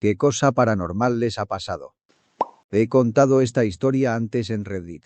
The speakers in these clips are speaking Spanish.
¿Qué cosa paranormal les ha pasado? He contado esta historia antes en Reddit.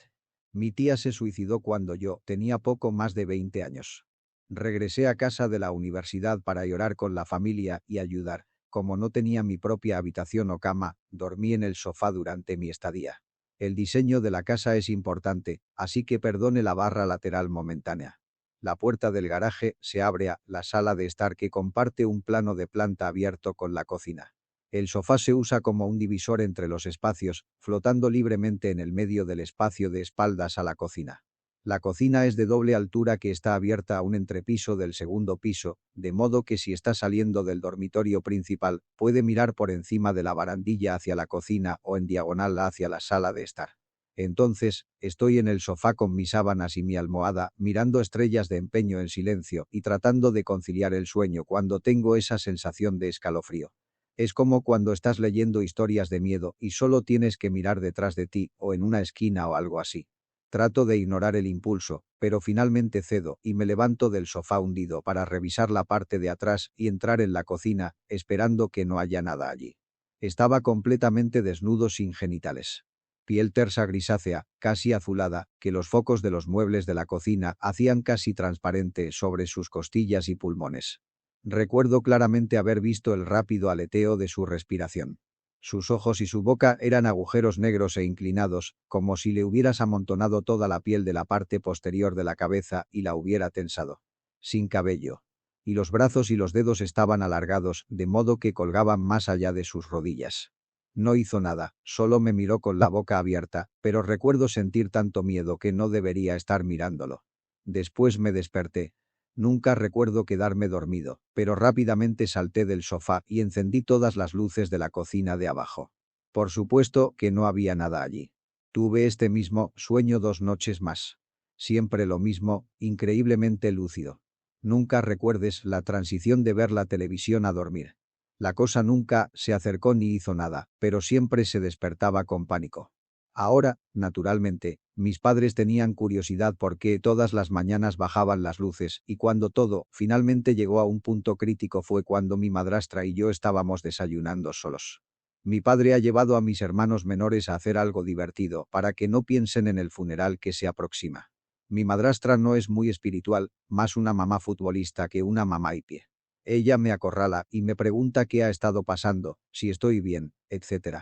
Mi tía se suicidó cuando yo tenía poco más de 20 años. Regresé a casa de la universidad para llorar con la familia y ayudar. Como no tenía mi propia habitación o cama, dormí en el sofá durante mi estadía. El diseño de la casa es importante, así que perdone la barra lateral momentánea. La puerta del garaje se abre a la sala de estar que comparte un plano de planta abierto con la cocina. El sofá se usa como un divisor entre los espacios, flotando libremente en el medio del espacio de espaldas a la cocina. La cocina es de doble altura que está abierta a un entrepiso del segundo piso, de modo que si está saliendo del dormitorio principal, puede mirar por encima de la barandilla hacia la cocina o en diagonal hacia la sala de estar. Entonces, estoy en el sofá con mis sábanas y mi almohada, mirando estrellas de empeño en silencio y tratando de conciliar el sueño cuando tengo esa sensación de escalofrío. Es como cuando estás leyendo historias de miedo y solo tienes que mirar detrás de ti o en una esquina o algo así. Trato de ignorar el impulso, pero finalmente cedo y me levanto del sofá hundido para revisar la parte de atrás y entrar en la cocina, esperando que no haya nada allí. Estaba completamente desnudo sin genitales. Piel tersa grisácea, casi azulada, que los focos de los muebles de la cocina hacían casi transparente sobre sus costillas y pulmones. Recuerdo claramente haber visto el rápido aleteo de su respiración. Sus ojos y su boca eran agujeros negros e inclinados, como si le hubieras amontonado toda la piel de la parte posterior de la cabeza y la hubiera tensado. Sin cabello. Y los brazos y los dedos estaban alargados, de modo que colgaban más allá de sus rodillas. No hizo nada, solo me miró con la boca abierta, pero recuerdo sentir tanto miedo que no debería estar mirándolo. Después me desperté. Nunca recuerdo quedarme dormido, pero rápidamente salté del sofá y encendí todas las luces de la cocina de abajo. Por supuesto que no había nada allí. Tuve este mismo sueño 2 noches más. Siempre lo mismo, increíblemente lúcido. Nunca recuerdes la transición de ver la televisión a dormir. La cosa nunca se acercó ni hizo nada, pero siempre se despertaba con pánico. Ahora, naturalmente, mis padres tenían curiosidad por qué todas las mañanas bajaban las luces y cuando todo finalmente llegó a un punto crítico fue cuando mi madrastra y yo estábamos desayunando solos. Mi padre ha llevado a mis hermanos menores a hacer algo divertido para que no piensen en el funeral que se aproxima. Mi madrastra no es muy espiritual, más una mamá futbolista que una mamá hippie. Ella me acorrala y me pregunta qué ha estado pasando, si estoy bien, etc.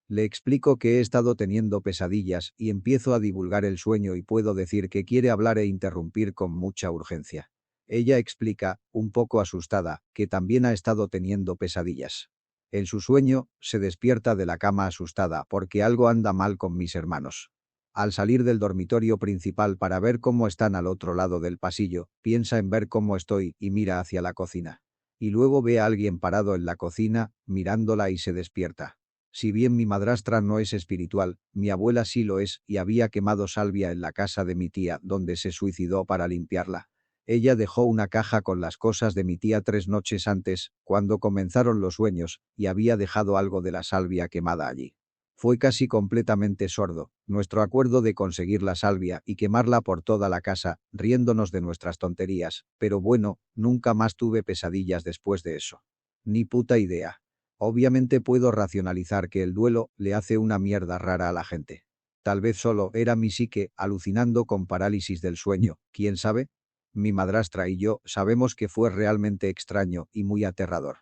Le explico que he estado teniendo pesadillas y empiezo a divulgar el sueño y puedo decir que quiere hablar e interrumpir con mucha urgencia. Ella explica, un poco asustada, que también ha estado teniendo pesadillas. En su sueño, se despierta de la cama asustada porque algo anda mal con mis hermanos. Al salir del dormitorio principal para ver cómo están al otro lado del pasillo, piensa en ver cómo estoy y mira hacia la cocina. Y luego ve a alguien parado en la cocina, mirándola y se despierta. Si bien mi madrastra no es espiritual, mi abuela sí lo es y había quemado salvia en la casa de mi tía donde se suicidó para limpiarla. Ella dejó una caja con las cosas de mi tía 3 noches antes, cuando comenzaron los sueños, y había dejado algo de la salvia quemada allí. Fue casi completamente sordo, nuestro acuerdo de conseguir la salvia y quemarla por toda la casa, riéndonos de nuestras tonterías, pero bueno, nunca más tuve pesadillas después de eso. Ni puta idea. Obviamente puedo racionalizar que el duelo le hace una mierda rara a la gente. Tal vez solo era mi psique alucinando con parálisis del sueño, ¿quién sabe? Mi madrastra y yo sabemos que fue realmente extraño y muy aterrador.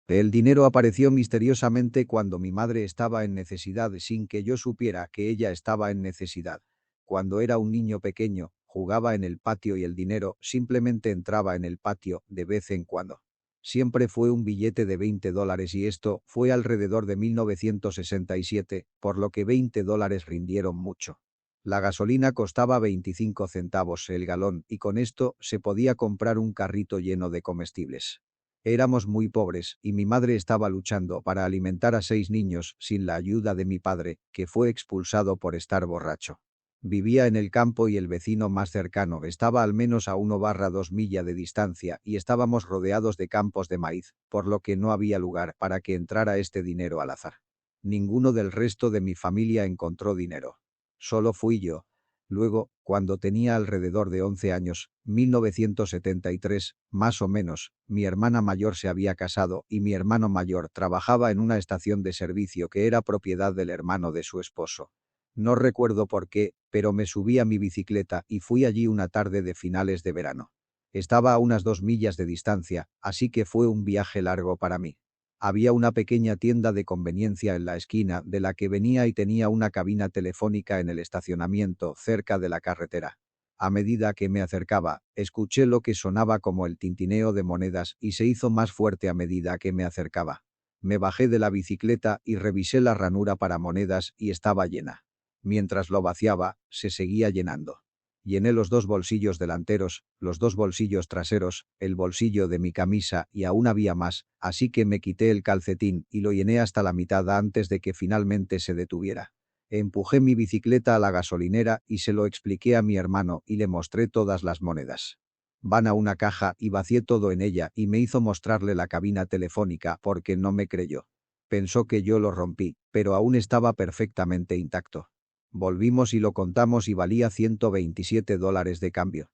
El dinero apareció misteriosamente cuando mi madre estaba en necesidad sin que yo supiera que ella estaba en necesidad. Cuando era un niño pequeño, jugaba en el patio y el dinero simplemente entraba en el patio de vez en cuando. Siempre fue un billete de $20 y esto fue alrededor de 1967, por lo que $20 rindieron mucho. La gasolina costaba 25 centavos el galón y con esto se podía comprar un carrito lleno de comestibles. Éramos muy pobres y mi madre estaba luchando para alimentar a 6 niños sin la ayuda de mi padre, que fue expulsado por estar borracho. Vivía en el campo y el vecino más cercano estaba al menos a 1/2 milla de distancia y estábamos rodeados de campos de maíz, por lo que no había lugar para que entrara este dinero al azar. Ninguno del resto de mi familia encontró dinero. Solo fui yo. Luego, cuando tenía alrededor de 11 años, 1973, más o menos, mi hermana mayor se había casado y mi hermano mayor trabajaba en una estación de servicio que era propiedad del hermano de su esposo. No recuerdo por qué, pero me subí a mi bicicleta y fui allí una tarde de finales de verano. Estaba a unas 2 millas de distancia, así que fue un viaje largo para mí. Había una pequeña tienda de conveniencia en la esquina de la que venía y tenía una cabina telefónica en el estacionamiento cerca de la carretera. A medida que me acercaba, escuché lo que sonaba como el tintineo de monedas y se hizo más fuerte a medida que me acercaba. Me bajé de la bicicleta y revisé la ranura para monedas y estaba llena. Mientras lo vaciaba, se seguía llenando. Llené los 2 bolsillos delanteros, los 2 bolsillos traseros, el bolsillo de mi camisa y aún había más, así que me quité el calcetín y lo llené hasta la mitad antes de que finalmente se detuviera. Empujé mi bicicleta a la gasolinera y se lo expliqué a mi hermano y le mostré todas las monedas. Van a una caja y vacié todo en ella y me hizo mostrarle la cabina telefónica porque no me creyó. Pensó que yo lo rompí, pero aún estaba perfectamente intacto. Volvimos y lo contamos y valía $127 de cambio.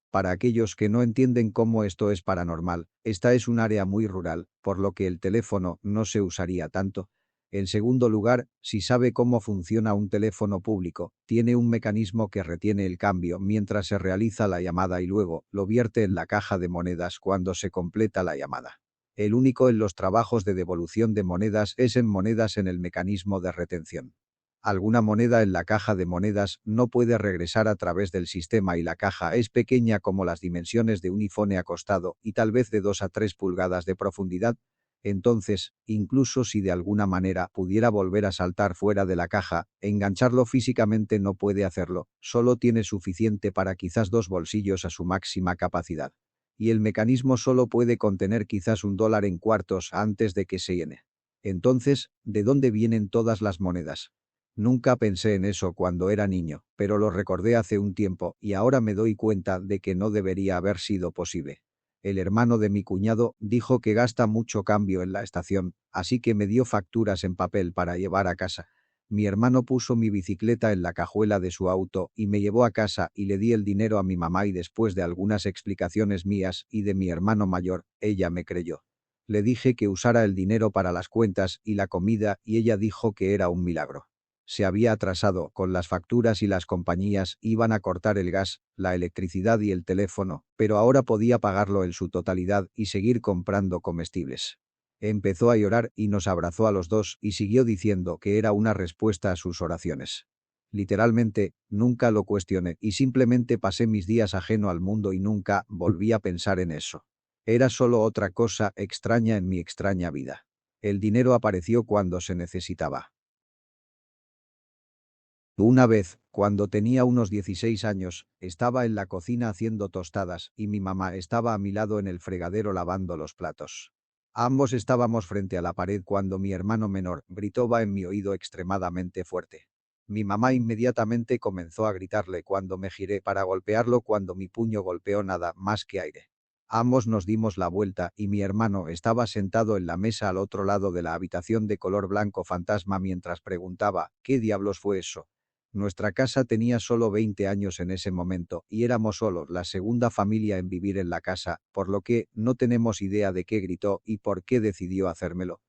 Para aquellos que no entienden cómo esto es paranormal, esta es un área muy rural, por lo que el teléfono no se usaría tanto. En segundo lugar, si sabe cómo funciona un teléfono público, tiene un mecanismo que retiene el cambio mientras se realiza la llamada y luego lo vierte en la caja de monedas cuando se completa la llamada. El único en los trabajos de devolución de monedas es en monedas en el mecanismo de retención. Alguna moneda en la caja de monedas no puede regresar a través del sistema y la caja es pequeña como las dimensiones de un iPhone acostado y tal vez de 2 a 3 pulgadas de profundidad. Entonces, incluso si de alguna manera pudiera volver a saltar fuera de la caja, engancharlo físicamente no puede hacerlo, solo tiene suficiente para quizás 2 bolsillos a su máxima capacidad. Y el mecanismo solo puede contener quizás $1 en cuartos antes de que se llene. Entonces, ¿de dónde vienen todas las monedas? Nunca pensé en eso cuando era niño, pero lo recordé hace un tiempo y ahora me doy cuenta de que no debería haber sido posible. El hermano de mi cuñado dijo que gasta mucho cambio en la estación, así que me dio facturas en papel para llevar a casa. Mi hermano puso mi bicicleta en la cajuela de su auto y me llevó a casa y le di el dinero a mi mamá y después de algunas explicaciones mías y de mi hermano mayor, ella me creyó. Le dije que usara el dinero para las cuentas y la comida y ella dijo que era un milagro. Se había atrasado con las facturas y las compañías iban a cortar el gas, la electricidad y el teléfono, pero ahora podía pagarlo en su totalidad y seguir comprando comestibles. Empezó a llorar y nos abrazó a los dos y siguió diciendo que era una respuesta a sus oraciones. Literalmente, nunca lo cuestioné y simplemente pasé mis días ajeno al mundo y nunca volví a pensar en eso. Era solo otra cosa extraña en mi extraña vida. El dinero apareció cuando se necesitaba. Una vez, cuando tenía unos 16 años, estaba en la cocina haciendo tostadas y mi mamá estaba a mi lado en el fregadero lavando los platos. Ambos estábamos frente a la pared cuando mi hermano menor gritó va en mi oído extremadamente fuerte. Mi mamá inmediatamente comenzó a gritarle cuando me giré para golpearlo cuando mi puño golpeó nada más que aire. Ambos nos dimos la vuelta y mi hermano estaba sentado en la mesa al otro lado de la habitación de color blanco fantasma mientras preguntaba ¿qué diablos fue eso? Nuestra casa tenía solo 20 años en ese momento y éramos solo la segunda familia en vivir en la casa, por lo que no tenemos idea de qué gritó y por qué decidió hacérmelo.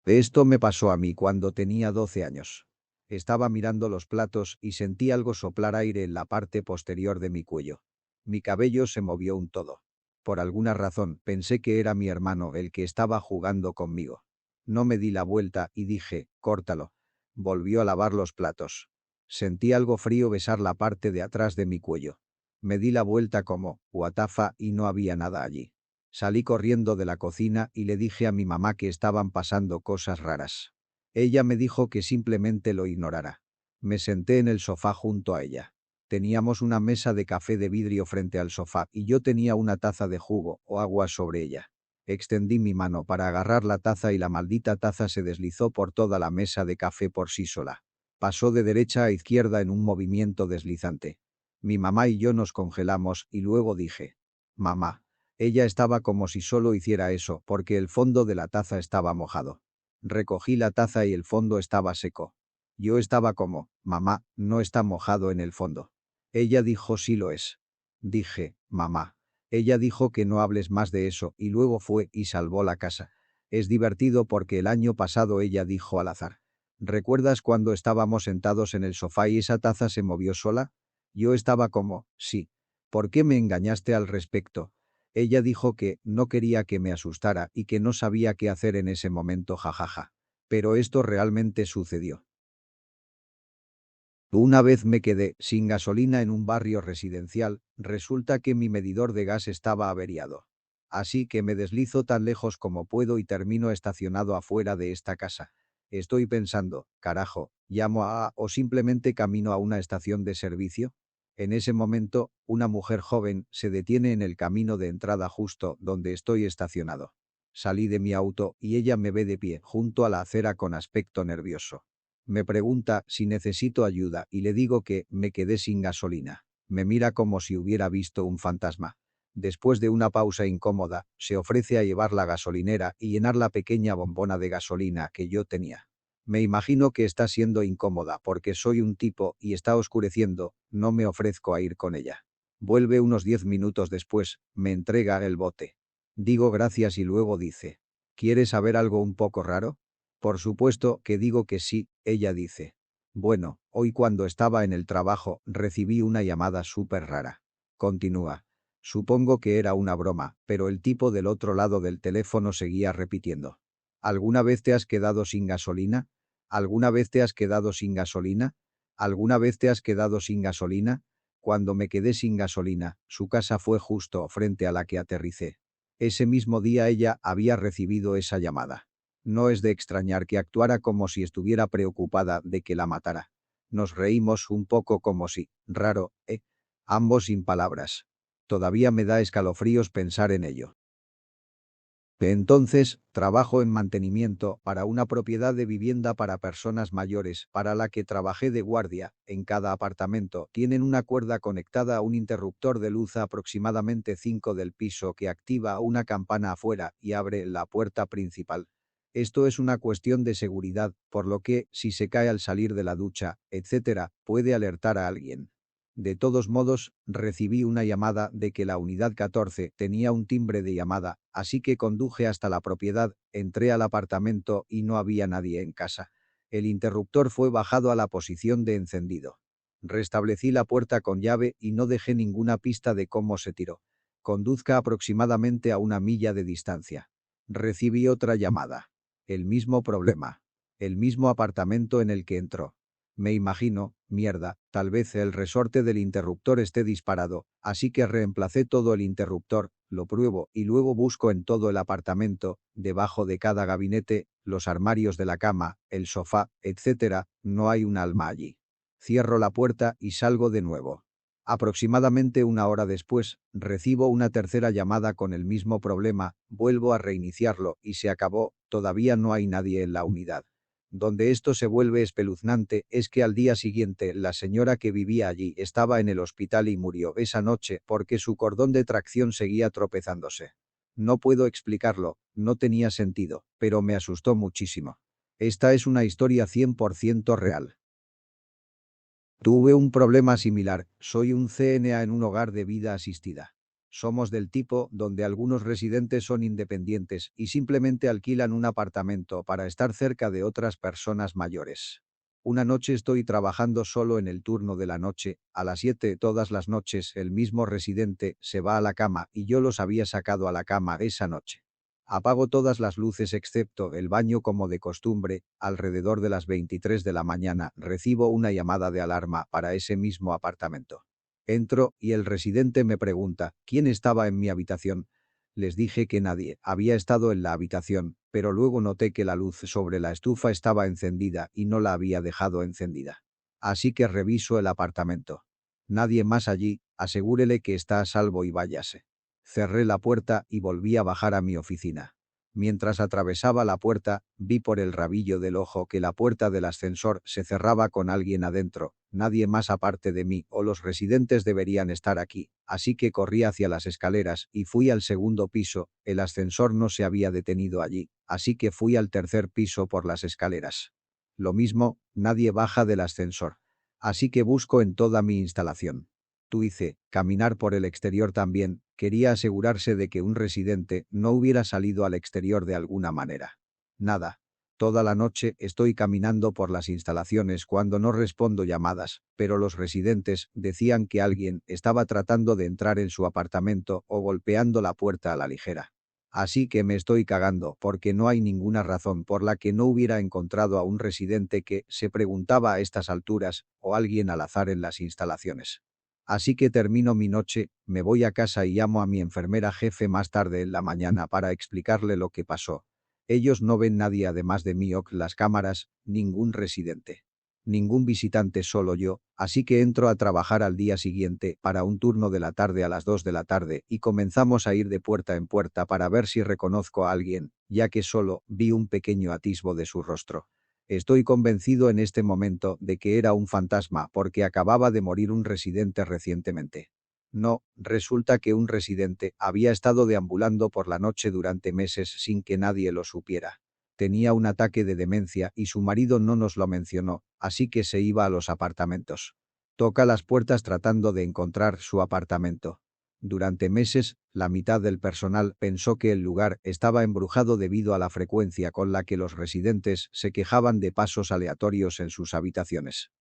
Esto me pasó a mí cuando tenía 12 años. Estaba mirando los platos y sentí algo soplar aire en la parte posterior de mi cuello. Mi cabello se movió un todo. Por alguna razón pensé que era mi hermano el que estaba jugando conmigo. No me di la vuelta y dije, córtalo. Volvió a lavar los platos. Sentí algo frío besar la parte de atrás de mi cuello. Me di la vuelta como, guatafa, y no había nada allí. Salí corriendo de la cocina y le dije a mi mamá que estaban pasando cosas raras. Ella me dijo que simplemente lo ignorara. Me senté en el sofá junto a ella. Teníamos una mesa de café de vidrio frente al sofá y yo tenía una taza de jugo o agua sobre ella. Extendí mi mano para agarrar la taza y la maldita taza se deslizó por toda la mesa de café por sí sola. Pasó de derecha a izquierda en un movimiento deslizante. Mi mamá y yo nos congelamos y luego dije, mamá. Ella estaba como si solo hiciera eso porque el fondo de la taza estaba mojado. Recogí la taza y el fondo estaba seco. Yo estaba como, mamá, no está mojado en el fondo. Ella dijo sí lo es. Dije, mamá. Ella dijo que no hables más de eso y luego fue y salvó la casa. Es divertido porque el año pasado ella dijo al azar. ¿Recuerdas cuando estábamos sentados en el sofá y esa taza se movió sola? Yo estaba como, sí. ¿Por qué me engañaste al respecto? Ella dijo que no quería que me asustara y que no sabía qué hacer en ese momento, jajaja. Pero esto realmente sucedió. Una vez me quedé sin gasolina en un barrio residencial, resulta que mi medidor de gas estaba averiado. Así que me deslizo tan lejos como puedo y termino estacionado afuera de esta casa. Estoy pensando, carajo, llamo a o simplemente camino a una estación de servicio. En ese momento, una mujer joven se detiene en el camino de entrada justo donde estoy estacionado. Salí de mi auto y ella me ve de pie junto a la acera con aspecto nervioso. Me pregunta si necesito ayuda y le digo que me quedé sin gasolina. Me mira como si hubiera visto un fantasma. Después de una pausa incómoda, se ofrece a llevar la gasolinera y llenar la pequeña bombona de gasolina que yo tenía. Me imagino que está siendo incómoda porque soy un tipo y está oscureciendo, no me ofrezco a ir con ella. Vuelve unos 10 minutos después, me entrega el bote. Digo gracias y luego dice, ¿quieres saber algo un poco raro? Por supuesto que digo que sí, ella dice. Bueno, hoy cuando estaba en el trabajo recibí una llamada súper rara. Continúa. Supongo que era una broma, pero el tipo del otro lado del teléfono seguía repitiendo. ¿Alguna vez te has quedado sin gasolina? ¿Alguna vez te has quedado sin gasolina? ¿Alguna vez te has quedado sin gasolina? Cuando me quedé sin gasolina, su casa fue justo frente a la que aterricé. Ese mismo día ella había recibido esa llamada. No es de extrañar que actuara como si estuviera preocupada de que la matara. Nos reímos un poco como si, raro, ambos sin palabras. Todavía me da escalofríos pensar en ello. Entonces, trabajo en mantenimiento para una propiedad de vivienda para personas mayores, para la que trabajé de guardia. En cada apartamento tienen una cuerda conectada a un interruptor de luz a aproximadamente 5 del piso que activa una campana afuera y abre la puerta principal. Esto es una cuestión de seguridad, por lo que, si se cae al salir de la ducha, etc., puede alertar a alguien. De todos modos, recibí una llamada de que la unidad 14 tenía un timbre de llamada, así que conduje hasta la propiedad, entré al apartamento y no había nadie en casa. El interruptor fue bajado a la posición de encendido. Restablecí la puerta con llave y no dejé ninguna pista de cómo se tiró. Conduzca aproximadamente a 1 milla de distancia. Recibí otra llamada. El mismo problema. El mismo apartamento en el que entró. Me imagino, mierda, tal vez el resorte del interruptor esté disparado, así que reemplacé todo el interruptor, lo pruebo y luego busco en todo el apartamento, debajo de cada gabinete, los armarios de la cama, el sofá, etc., no hay un alma allí. Cierro la puerta y salgo de nuevo. Aproximadamente 1 hora después, recibo una tercera llamada con el mismo problema, vuelvo a reiniciarlo y se acabó, todavía no hay nadie en la unidad. Donde esto se vuelve espeluznante es que al día siguiente la señora que vivía allí estaba en el hospital y murió esa noche porque su cordón de tracción seguía tropezándose. No puedo explicarlo, no tenía sentido, pero me asustó muchísimo. Esta es una historia 100% real. Tuve un problema similar, soy un CNA en un hogar de vida asistida. Somos del tipo donde algunos residentes son independientes y simplemente alquilan un apartamento para estar cerca de otras personas mayores. Una noche estoy trabajando solo en el turno de la noche, a las 7 todas las noches el mismo residente se va a la cama y yo los había sacado a la cama esa noche. Apago todas las luces excepto el baño como de costumbre, alrededor de las 23 de la mañana recibo una llamada de alarma para ese mismo apartamento. Entro y el residente me pregunta, ¿quién estaba en mi habitación? Les dije que nadie había estado en la habitación, pero luego noté que la luz sobre la estufa estaba encendida y no la había dejado encendida. Así que reviso el apartamento. Nadie más allí, asegúrele que está a salvo y váyase. Cerré la puerta y volví a bajar a mi oficina. Mientras atravesaba la puerta, vi por el rabillo del ojo que la puerta del ascensor se cerraba con alguien adentro, nadie más aparte de mí o los residentes deberían estar aquí, así que corrí hacia las escaleras y fui al segundo piso, el ascensor no se había detenido allí, así que fui al tercer piso por las escaleras. Lo mismo, nadie baja del ascensor. Así que busco en toda mi instalación. Tú hice, caminar por el exterior también, quería asegurarse de que un residente no hubiera salido al exterior de alguna manera. Nada. Toda la noche estoy caminando por las instalaciones cuando no respondo llamadas, pero los residentes decían que alguien estaba tratando de entrar en su apartamento o golpeando la puerta a la ligera. Así que me estoy cagando porque no hay ninguna razón por la que no hubiera encontrado a un residente que se preguntaba a estas alturas o alguien al azar en las instalaciones. Así que termino mi noche, me voy a casa y llamo a mi enfermera jefe más tarde en la mañana para explicarle lo que pasó. Ellos no ven nadie además de mí o las cámaras, ningún residente. Ningún visitante, solo yo, así que entro a trabajar al día siguiente para un turno de la tarde a las 2 de la tarde y comenzamos a ir de puerta en puerta para ver si reconozco a alguien, ya que solo vi un pequeño atisbo de su rostro. Estoy convencido en este momento de que era un fantasma porque acababa de morir un residente recientemente. No, resulta que un residente había estado deambulando por la noche durante meses sin que nadie lo supiera. Tenía un ataque de demencia y su marido no nos lo mencionó, así que se iba a los apartamentos. Toca las puertas tratando de encontrar su apartamento. Durante meses, la mitad del personal pensó que el lugar estaba embrujado debido a la frecuencia con la que los residentes se quejaban de pasos aleatorios en sus habitaciones.